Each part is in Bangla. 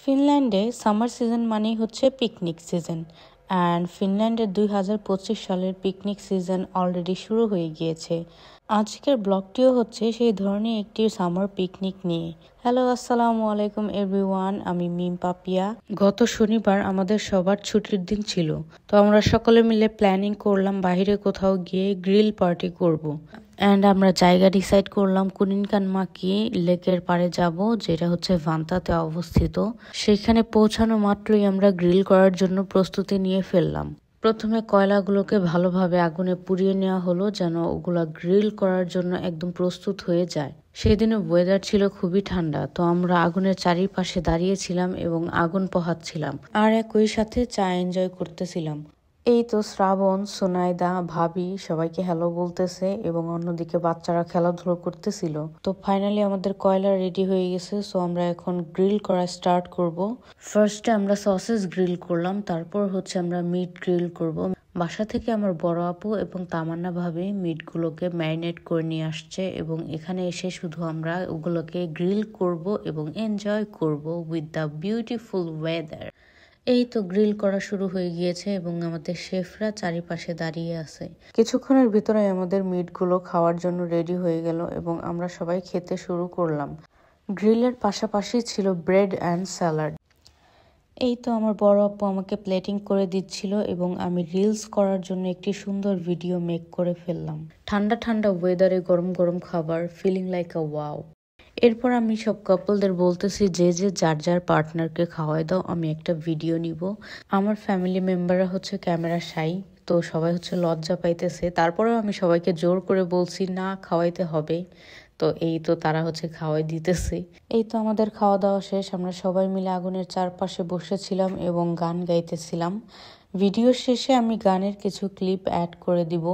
ফিনল্যান্ডে সামার সিজন মানেই হচ্ছে পিকনিক সিজন অ্যান্ড ফিনল্যান্ডের 2025 সালের পিকনিক সিজন অলরেডি শুরু হয়ে গিয়েছে। আজকের ব্লগটিও হচ্ছে সেই ধরনের একটি সামার পিকনিক নিয়ে। হ্যালো, আসসালামু আলাইকুম এভরিওয়ান, আমি মিম পাপিয়া। গত শনিবার আমাদের সবার ছুটির দিন ছিল, তো আমরা সকলে মিলে প্ল্যানিং করলাম বাইরে কোথাও গিয়ে গ্রিল পার্টি করব। অ্যান্ড আমরা জায়গা ডিসাইড করলাম কুনিনকানমাকি লেকের পাড়ে যাব, যেটা হচ্ছে ভান্তাতে অবস্থিত। সেখানে পৌঁছানো মাত্রই আমরা গ্রিল করার জন্য প্রস্তুতি নিয়ে ফেললাম। প্রথমে কয়লাগুলোকে ভালোভাবে আগুনে পুড়িয়ে নেওয়া হলো, যেন ওগুলা গ্রিল করার জন্য একদম প্রস্তুত হয়ে যায়। সেদিনে ওয়েদার ছিল খুবই ঠান্ডা, তো আমরা আগুনের চারিপাশে দাঁড়িয়েছিলাম এবং আগুন পোহাচ্ছিলাম আর একই সাথে চা এনজয় করতেছিলাম। এই তো শ্রাবণ, সোনাইদা, ভাবি সবাইকে হ্যালো বলতেছে এবং অন্যদিকে বাচ্চারা খেলাধুলো করতেছিল। তো ফাইনালি আমাদের কয়লা রেডি হয়ে গেছে, সো আমরা এখন গ্রিল করা স্টার্ট করব। ফার্স্টে আমরা সসেস গ্রিল করলাম, তারপর হচ্ছে আমরা মিট গ্রিল করব। বাসা থেকে আমার বড় আপু এবং তামান্না ভাবি মিটগুলোকে ম্যারিনেট করে নিয়ে আসছে এবং এখানে এসে শুধু আমরা ওগুলোকে গ্রিল করব এবং এনজয় করব উইথ দ্য বিউটিফুল ওয়েদার। এই তো গ্রিল করা শুরু হয়ে গিয়েছে এবং আমাদের শেফরা চারিপাশে দাঁড়িয়ে আছে। কিছুক্ষণের ভিতরে আমাদের মিটগুলো খাওয়ার জন্য রেডি হয়ে গেল এবং আমরা সবাই খেতে শুরু করলাম। গ্রিলের পাশাপাশি ছিল ব্রেড অ্যান্ড স্যালাড। এই তো আমার বড় আপু আমাকে প্লেটিং করে দিচ্ছিল এবং আমি রিলস করার জন্য একটি সুন্দর ভিডিও মেক করে ফেললাম। ঠান্ডা ঠান্ডা ওয়েদারে গরম গরম খাবার, ফিলিং লাইক আ ওয়াও। এরপর আমি সব কাপলদের বলতেছি যে যে যার যার পার্টনারকে খাওয়াই দাও, আমি একটা ভিডিও নিব। আমার ফ্যামিলি মেম্বাররা হচ্ছে ক্যামেরা শাই, তো সবাই হচ্ছে লজ্জা পাইতেছে। তারপরেও আমি সবাইকে জোর করে বলছি না, খাওয়াইতে হবে। তো এই তো তারা হচ্ছে খাওয়াই দিতেছে। এই তো আমাদের খাওয়া দাওয়া শেষ, আমরা সবাই মিলে আগুনের চারপাশে বসেছিলাম এবং গান গাইতেছিলাম। ভিডিও শেষে আমি গানের কিছু ক্লিপ অ্যাড করে দিব।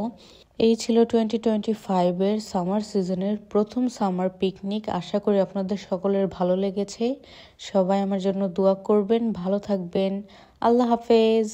এই ছিল 2025-এর সামার সিজনের প্রথম সামার পিকনিক। আশা করি আপনাদের সকলের ভালো লেগেছে। সবাই আমার জন্য দোয়া করবেন, ভালো থাকবেন। আল্লাহ হাফেজ।